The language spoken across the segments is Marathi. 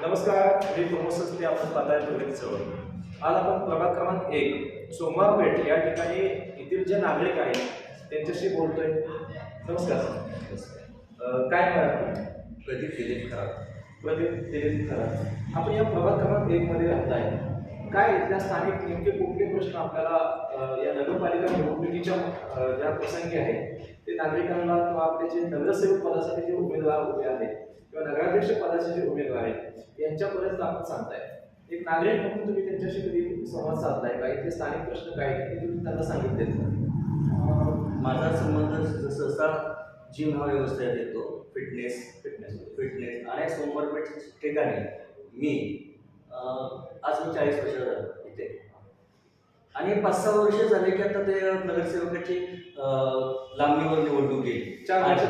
नमस्कार, मी प्रमोद सस्ते. आपण पाहताय प्रगती चळवळ. आज आपण प्रभाग क्रमांक 1 सोमवारपेठ या ठिकाणी येथील जे नागरिक आहेत त्यांच्याशी बोलतोय. नमस्कार सर. काय नाव? प्रदीप दिलीप खरात. प्रदीप दिलीप खरात. आपण या प्रभाग क्रमांक 1 मध्ये राहताय. काय इथल्या स्थानिक नेमके कुठले प्रश्न आपल्याला या नगरपालिका निवडणुकीच्या ज्या प्रसंगी आहेत ते नागरिकांना किंवा आपले जे नगरसेवक पदासाठी जे उमेदवार उभे आहेत किंवा नगराध्यक्ष पदाचे जे उमेदवार आहेत यांच्यापर्यंत आपण सांगताय. एक नागरिक म्हणून तुम्ही त्यांच्याशी कधी संवाद साधलाय का? इथले स्थानिक प्रश्न काय आहेत ते तुम्ही त्यांना सांगितलेत का? माझा संबंध सहसा जिम हा व्यवस्थेत येतो. फिटनेस आणि सोमवारपेठ ठिकाणी मी आज मी 40 वर्ष झालं इथे आणि 5-6 वर्ष झाले की आता ते नगरसेवकाची लांबणीवर निवडणूक गेली. 4 वर्ष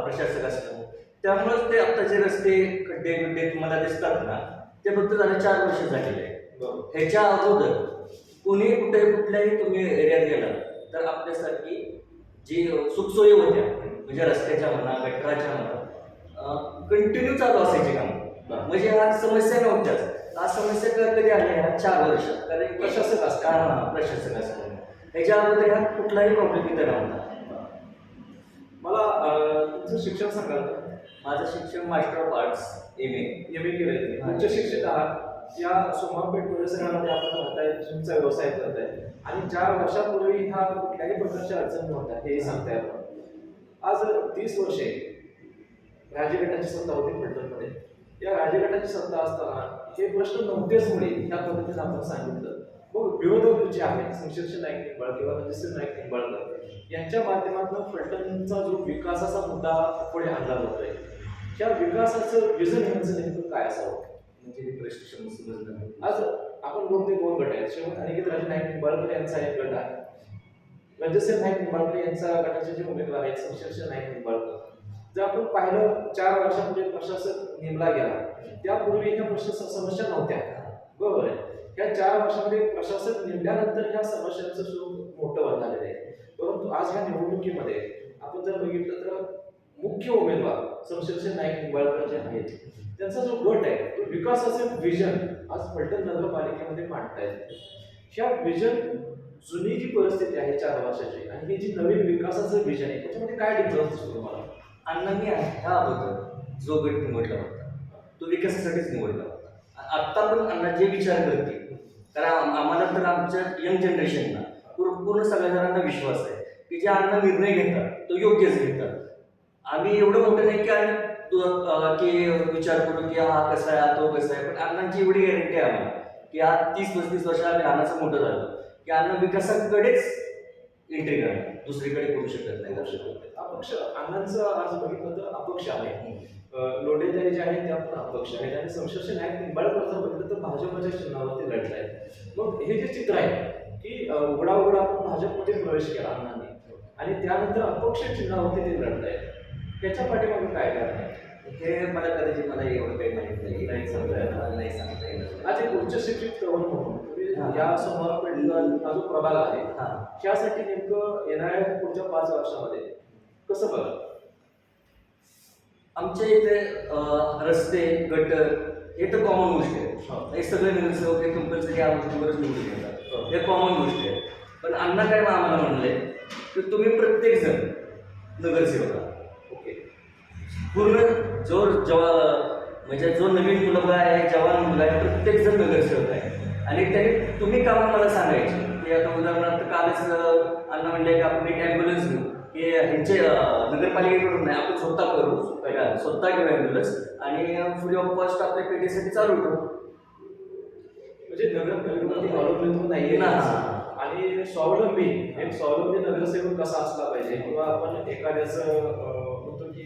प्रशासक असतं. त्यामुळेच ते आता जे रस्ते खड्डे तुम्हाला दिसतात ना ते फक्त झाले 4 वर्ष झालेले आहे. ह्याच्या अगोदर कुठल्याही तुम्ही एरियात गेला तर आपल्यासारखी जी सुखसोयी होत्या म्हणजे रस्त्याच्या म्हणा गटराच्या म्हणा कंटिन्यू चालू असायची काम. म्हणजे ह्या समस्या नव्हत्याच. हा समस्या कधी आल्या ह्या 4 वर्षात कारण प्रशासक असतात. प्रशासक असतात. ह्याच्या अगोदर ह्या कुठलाही प्रॉब्लेम इथे नव्हता. मला तुमचं शिक्षण सांगाल का? माझं शिक्षण मास्टर ऑफ आर्ट्स MA केलं. उच्च शिक्षित आहात. या सोमवारपेठ परिसरामध्ये आपण राहताय, तुमचा व्यवसाय करताय आणि 4 वर्षापूर्वी ह्या कुठल्याही प्रकारच्या अडचणी नव्हत्या हे सांगताय आपण. आज 30 वर्षे राजगटाची सत्ता होती फलटणमध्ये. या राजगटाची सत्ता असताना हे प्रश्न नव्हतेच मुळे ह्या पद्धतीने आपण सांगितलं. मग विरोधक जे आहेत संशय नाईक निंबाळकर किंवा रजिस्टर नाईक निंबाळकर यांच्या माध्यमातून फलटणचा जो विकासाचा मुद्दा पुढे आणला जातोय त्या विकासाचं विजन यांचं नेमकं काय असावं म्हणजे प्रश्न समजलं. आज आपण बोलतोय 2 गट आहेत. श्रीमंत अनिकेत राजे नाईक निंबाळकर यांचा एक गट आहे. रजिस्टर नाईक निंबाळकर यांचा गटाचे जे उमेदवार आहेत संशय नाईक निंबाळकर. जर आपण पाहिलं 4 वर्षापूर्वी प्रशासक नेमला गेला त्यापूर्वी ह्या समस्या नव्हत्या. बरोबर आहे. या 4 वर्षामध्ये प्रशासक नेमल्यानंतर ह्या समस्यांचं स्वरूप मोठं झालेलं आहे. परंतु आज ह्या निवडणुकीमध्ये आपण जर बघितलं तर मुख्य उमेदवार संशय नाईक निंबाळकर जे आहेत त्यांचा जो गट आहे तो विकासाचे विजन आज फलटण नगरपालिकेमध्ये मांडतायत. ह्या विजन जुनी जी परिस्थिती आहे 4 वर्षाची आणि ही जी नवीन विकासाचं विजन आहे त्याच्यामध्ये काय डिफरन्स दिसतो तुम्हाला? अण्णांनी ह्या अगोदर जो गट निवडला होता तो विकासासाठीच निवडला होता. आत्ता पण अण्णा जे विचार करतील कारण आम्हाला तर आमच्या यंग जनरेशनला पूर्ण सगळ्या जणांना विश्वास आहे की जे अण्णा निर्णय घेतात तो योग्यच घेतात. आम्ही एवढं मोठं नाही की विचार करू की हा कसा आहे तो कसा आहे पण अण्णांची एवढी गॅरंटी आहे आम्हाला की हा 30-35 वर्ष आम्ही अण्णाचं मोठं झालं की अण्णा विकासाकडेच एंट्री करणार दुसरीकडे करू शकत नाही. अपक्ष अण्णांचं आज बघितलं तर अपक्ष आहे. लोंढेताई जे आहेत त्या पण अपक्ष आहेत आणि संशय नाईक निंबाळकर जर बघितलं तर भाजपच्या चिन्हावरती लढत आहेत. मग हे जे चित्र आहे की उघडा आपण भाजपमध्ये प्रवेश केला अण्णांनी आणि त्यानंतर अपक्ष चिन्हावरती ते लढत आहेत त्याच्या पाठीमागे काय कारण आहे हे मला कदाचित मला एवढं काही माहिती नाही सांगता येणार. आज एक उच्च शिक्षित तरुण म्हणून या सोमवारपेठला हा जो प्रभाग आहे त्यासाठी नेमकं येणाऱ्या पुढच्या 5 वर्षामध्ये कसं बघा? आमच्या इथे रस्ते गटर हे तर कॉमन गोष्टी आहेत. हे सगळे नगरसेवक हे कंपल्सरी या गोष्टीवरच निवडून येतात. हे कॉमन गोष्टी आहेत. पण अण्णा काय आम्हाला म्हणले की तुम्ही प्रत्येक जण नगरसेवक ओके पूर्ण म्हणजे जो नवीन मुलगा आहे जवान मुलगा आहे प्रत्येक जण नगरसेवक आहे आणि त्याने तुम्ही कामं मला सांगायची की आता उदाहरणार्थ कालच अण्णा म्हणले की आपण एक ॲम्ब्युलन्स घेऊ की ह्यांचे नगरपालिकेकडून नाही आपण स्वतः करू स्वतः घेऊ ॲम्ब्युलन्स आणि फ्री ऑफ कॉस्ट आपल्या पेटीसाठी चालू ठेवू. म्हणजे नगरपालिकेमध्ये अवलंबून नाहीये ना आणि स्वावलंबी एक स्वावलंबी नगरसेवक कसा असला पाहिजे किंवा आपण एखाद्याचं म्हणतो की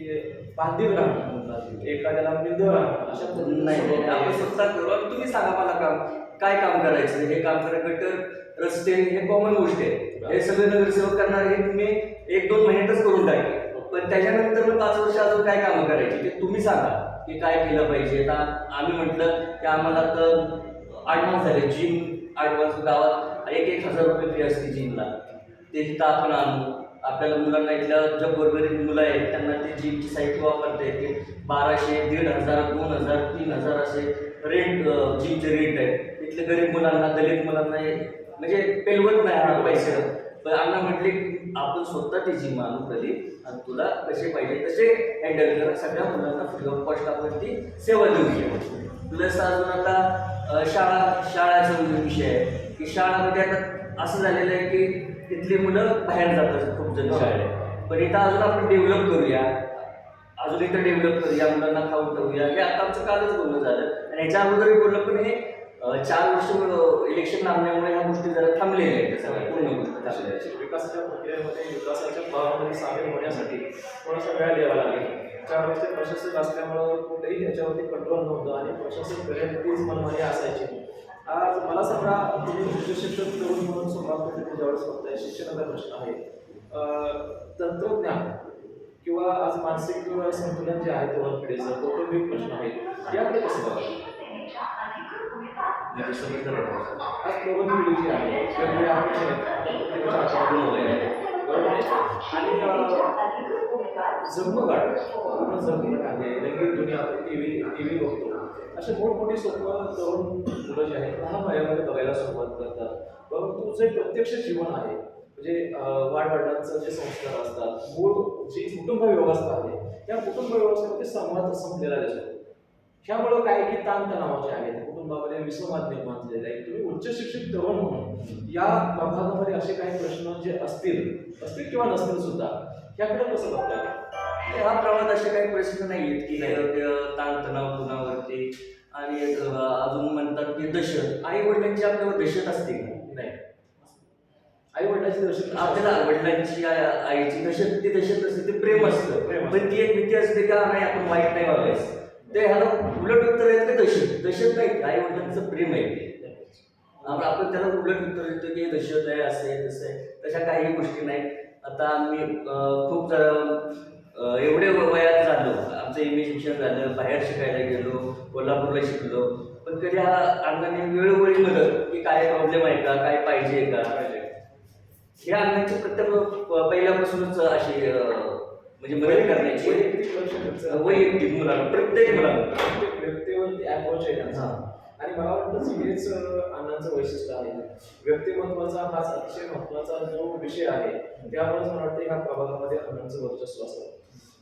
बांधील राहणं एखाद्याला निंद राहणं अशा नाही आपण स्वतः करू आणि तुम्ही सांगा मला काय काम करायचं हे काम करा. गटर रस्ते हे कॉमन गोष्टी आहेत. हे सगळे नगरसेवक करणार हे तुम्ही 1-2 महिन्यातच करून टाकले पण त्याच्यानंतर 5 वर्ष अजून काय कामं करायची ते तुम्ही सांगा की काय केलं पाहिजे. आता आम्ही म्हटलं की आम्हाला तर ॲडव्हान्स झाले जिम ॲडव्हान्स गावात 1,000 रुपये फी असते जिमला ते तिथं आपण आणू आपल्याला मुलांना इथल्या ज्या गोरगरीब मुलं आहेत त्यांना ते जिमची साहित्य वापरता येते 1200, 1500, 2000, 3000 असे रेंट जिमचे रेंट आहे. इथले गरीब मुलांना, दलित मुलांना हे म्हणजे पेलवत नाही हा पैसे. पण अण्णा म्हटले की आपण स्वतः ती जिम आणू कधी आणि तुला कसे पाहिजे तसे हँडल करा. सगळ्या मुलांना फ्री ऑफ कॉस्ट आपण ती सेवा देऊया. प्लस अजून आता शाळाचा विषय आहे की शाळामध्ये आता असं झालेलं आहे की तिथली मुलं बाहेर जातात खूप जण शाळेत. पण इथं अजून आपण डेव्हलप करूया, अजून इथं डेव्हलप करूया, मुलांना खाऊन ठेवूया. हे आता आमचं कालच बोलणं झालं आणि याच्या अगोदरही बोललं. पण हे 4 वर्ष इलेक्शन लागल्यामुळे ह्या गोष्टी जरा थांबलेल्या आहेत. सगळ्या पूर्ण गोष्टी थांबलेल्या आहेत. विकासाच्या प्रक्रियेमध्ये विकासाच्या भागामध्ये सामील होण्यासाठी थोडासा वेळ द्यावा लागेल. 4 वर्ष प्रशासक असल्यामुळं कुठेही त्याच्यावरती कंट्रोल नव्हतं आणि प्रशासक करेल मनमानी असायची. आज मला सांगा, तुम्ही उच्च शिक्षण करून म्हणून सुरुवात तुम्ही ज्यावेळेस बघताय, शिक्षणाचा प्रश्न आहे, तंत्रज्ञान किंवा आज मानसिक संतुलन जे आहे तरुण पिढीचं कौटुंबिक प्रश्न आहे, याकडे कसं बघायचं? म्हणजे समजलं पाहिजे. आज तरुण पिढी जी आहे वेगवेगळ्या अपेक्षा आहेत, प्रत्येकाच्या हातामध्ये मोबाईल आहे, बरोबर आहे? आणि जगमगाट पूर्ण जगमगाट आहे, लैंगिक दुनिया, टी व्ही बघतो, असे मोठमोठी स्वप्न तरुण मुलं जे आहेत लहान वयामध्ये बघायला सुरुवात करतात. परंतु जे प्रत्यक्ष जीवन आहे, म्हणजे वाडवडिलांचं जे संस्कार असतात, मूळ जी कुटुंब व्यवस्था आहे, या कुटुंब व्यवस्थेमध्ये संवाद संपलेला दिसतो. ह्यामुळं काय की ताणतणाव जे आहेत कुटुंबामध्ये विसंवाद निर्माण झालेला आहे. तुम्ही उच्च शिक्षित तरुण म्हणून या प्रभागामध्ये असे काही प्रश्न जे असतील किंवा नसतील सुद्धा, ह्याकडे कसं बघताय? हा प्रमाणात असे काही प्रश्न नाही आहेत की नाही ताणतणाव कुणावरती. आणि अजून म्हणतात की दहशत, आई वडिलांची आपल्यावर दहशत असते का? नाही. आई वडिलांची दहशत आपल्याला वडिलांची आईची दहशत, ती दहशत असते, ते प्रेम असतं. पण ती एक भीती असते का नाही आपण वाईट नाही वागायचं. ते ह्याला उलट उत्तर येतं की दहशत नाही, आई वडिलांचं प्रेम आहे ते. आपण त्याला उलट उत्तर देतो की दहशत आहे, असं आहे तसं आहे. तशा काही गोष्टी नाही. आता आम्ही खूप एवढे वयात झालो, आमचं MA शिक्षण झालं, बाहेर शिकायला गेलो, कोल्हापूरला शिकलो. पण कधी हा अण्णांनी वेळोवेळी मदत की काय प्रॉब्लेम आहे का, काय पाहिजे का, हे अण्णांची प्रत्येक पहिल्यापासूनच अशी म्हणजे मदत करण्याची वैयक्तिक मुलांना, प्रत्येक व्यक्तीवरती अप्रोच आहे त्यांचा. आणि मला वाटतं हेच अण्णांचं वैशिष्ट्य आहे. व्यक्तिमत्वाचा हाच अतिशय महत्त्वाचा जो विषय आहे, त्यामुळेच मला वाटतं ह्या प्रभागामध्ये अण्णांचं वर्चस्व असतं.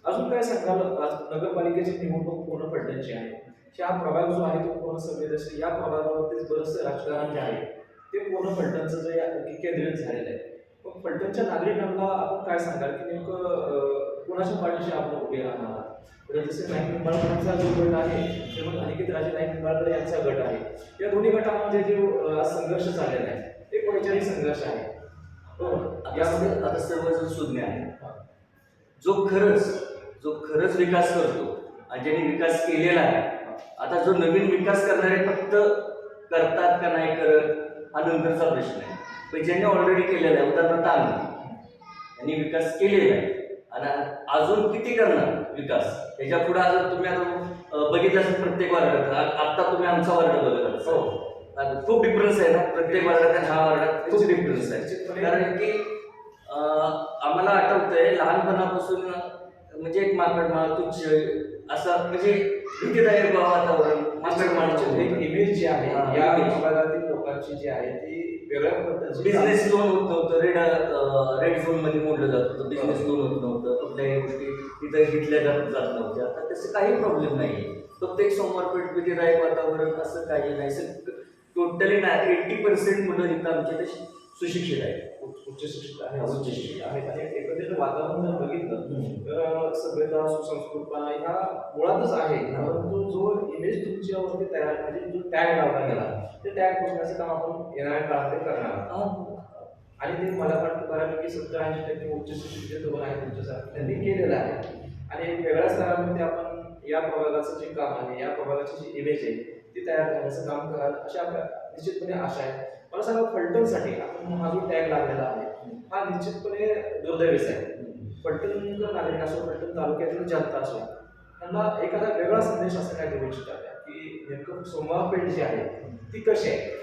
अजून काय सांगाल? आज नगरपालिकेची निवडणूक पूर्ण पडल्याची आहे. हा प्रभाग जो आहे तो पूर्ण संवेदनशील, या प्रभागावरतीच बरंचसं राजकारण जे आहे ते पूर्ण फलटणचं जे केंद्रित झालेलं आहे. पण फलटणच्या नागरिकांना आपण काय सांगाल की नेमकं कोणाच्या पाठीशी आपण उभे राहणार आहात? जसे नाईक निंबाळकरांचा जो गट आहे, तेव्हा अनिकेत राजे नाईक निंबाळकर यांचा गट आहे. या दोन्ही गटांमध्ये जो संघर्ष झालेला आहे, एक वैचारिक संघर्ष आहे. यामध्ये आता सर्वजण सुज्ञ आहे. जो खरंच विकास करतो आणि ज्यांनी विकास केलेला आहे, आता जो नवीन विकास करणारे फक्त करतात का नाही करत हा नंतरचा प्रश्न आहे. पण ज्यांनी ऑलरेडी केलेला आहे, उदाहरणार्थ यांनी विकास केलेला आहे आणि अजून किती करणार विकास, त्याच्या पुढे अजून तुम्ही आता बघितलं असेल प्रत्येक वार्डात. आता तुम्ही आमचा वार्ड बघत खूप डिफरन्स आहे ना, प्रत्येक वार्डात आणि हा वार्डात खूप डिफरन्स आहे. कारण की आम्हाला आठवतंय लहानपणापासून म्हणजे एक माकड माळ तुच्छ असं म्हणजे भीतीदायक वातावरण, माकड माळचे एक इमेज जी आहे या भागातील लोकांची जी आहे ती वेगळ्या पद्धतीची. बिझनेस लोन होत नव्हतं, रेड झोन मध्ये मोडलं जात होतं, बिझनेस लोन होत नव्हतं, कुठल्याही गोष्टी तिथे घेतल्या जात नव्हत्या. आता तसं काही प्रॉब्लेम नाही. प्रत्येक सोमवारपेठ भीतीदायक वातावरण असं काही नाही. टोटली नाही 80% मुलं इथं आमच्या सुशिक्षित आहेत, उच्च शिक्षित आहे, उच्च शिक्षित आहेत. आणि एकंदरीत वातावरण जर बघितलं तर सभ्यता, सुसंस्कृतपणा ह्या मुळातच आहे. परंतु जो इमेज तुमच्यावरती तयार म्हणजे जो टॅग लावला गेला, ते टॅग पुसण्याचं काम आपण येणाऱ्या काळामध्ये करणार आहोत. आणि ते मला वाटतं बऱ्यापैकी 70-80% उच्च शिक्षित जे तरुण आहेत तुमच्यासारखे त्यांनी केलेलं आहे. आणि एक वेगळ्या स्तरामध्ये आपण या प्रभागाचं जे काम आहे, या प्रभागाची जी इमेज आहे ती तयार करण्याचं काम कराल अशी आपल्या निश्चितपणे आशा आहे. मला सांगा, फलटणसाठी आपण हा जो टॅग लागलेला आहे हा निश्चितपणे दुर्दैवीच आहे. फलटणकर नागरिक असो, फलटण तालुक्यातील जनता असो, त्यांना एखादा वेगळा संदेश असं काय देऊ इच्छितात की नेमकं सोमवारपेठ जी आहे ती कशी आहे?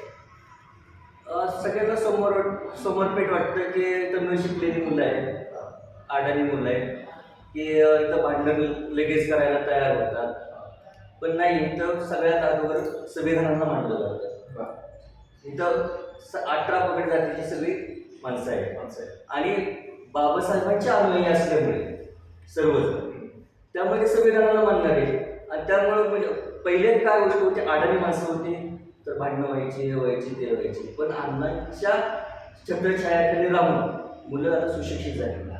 सगळ्यांना सोमवारपेठ वाटतं की तरुण शिकलेली मुलं आहेत, अडाणी मुलं आहेत. की इथं भांडण लगेच करायला तयार होतात. पण नाही, इथं सगळ्यात अगोदर संविधानाला मानलं जातं. बरं. इथं 18 पगड जातीची सगळी माणसं आहेत माणसं आहे. आणि बाबासाहेबांचे अनुयायी असल्यामुळे सर्वजण, त्यामुळे ते संविधानाला मानणारे. आणि त्यामुळे म्हणजे पहिले काय गोष्ट होती, अडाणी माणसं होती तर भांडणं व्हायची, हे व्हायची, ते व्हायची. पण अण्णांच्या छत्रछायाखाली राहून मुलं आता सुशिक्षित झाली.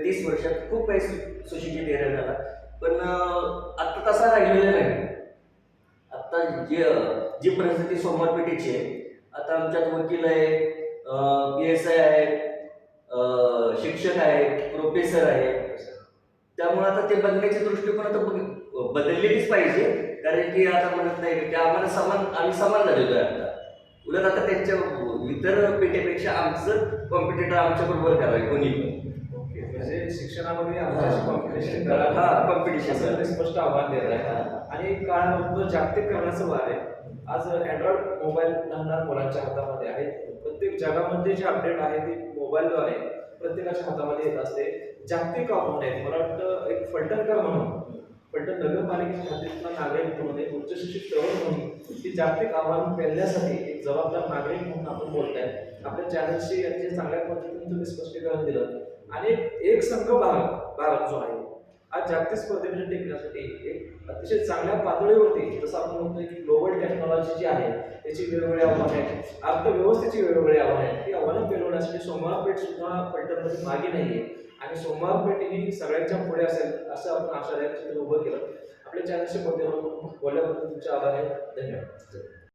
30 वर्षात खूप काही सुशिक्षित एरिया झाला. पण आता तसा राहिलेला नाही. आता जी परिस्थिती सोमवार पेठेची आहे, आता आमच्यात वकील आहे, PSI आहेत, शिक्षक आहेत, प्रोफेसर आहेत. त्यामुळे आता ते बघण्याची दृष्टिकोन आता बदललेलीच पाहिजे. कारण की आता म्हणत नाही की आम्हाला आम्ही समान झालेलो आहे आता. उलट आता त्यांच्या इतर पेठेपेक्षा आमचं कॉम्पिटिटर आमच्याबरोबर करावे कोणी पण. ओके, म्हणजे शिक्षणामध्ये आमच्याशी कॉम्पिटिशन करा. कॉम्पिटिशन असं ते स्पष्ट आव्हान देत आहे. आणि काळानुरूप जागतिक करण्याचं वार आहे. आज अँड्रॉइड मोबाईल लहान मुलांच्या हातामध्ये आहेत. प्रत्येक जगामध्ये जे अपडेट आहे ते मोबाईलद्वारे प्रत्येकाच्या हातामध्ये येत असते. जागतिक आव्हान आहे. मला वाटतं एक फलटणकर म्हणून, फलटण नगरपालिकेच्या हद्दीतला नागरिक म्हणून, एक उच्चशिक्षित तरुण म्हणून ती जागतिक आव्हान पेलण्यासाठी एक जबाबदार नागरिक म्हणून आपण बोलताय. आपल्या चॅनलशी यांचे चांगल्या पद्धतीने तुम्ही स्पष्टीकरण दिलं. आणि एक संघ भारत जो आहे आज जागतिक स्पर्धेमध्ये टिकण्यासाठी एक अतिशय चांगल्या पातळीवरती, जसं आपण म्हणतोय की ग्लोबल टेक्नॉलॉजी जी आहे त्याची वेगवेगळी आव्हाने आहेत, अर्थव्यवस्थेची वेगवेगळी आव्हाने आहेत. ती आव्हानं पेलवण्यासाठी सोमवारपेठ सुद्धा फलटणमध्ये मागे नाहीये. आणि सोमवारपेठ ही सगळ्यांच्या पुढे असेल असं आपण आशा चित्र उभं केलं. आपल्या चॅनलशी बोलल्याबद्दल तुमचे आभार आहेत. धन्यवाद.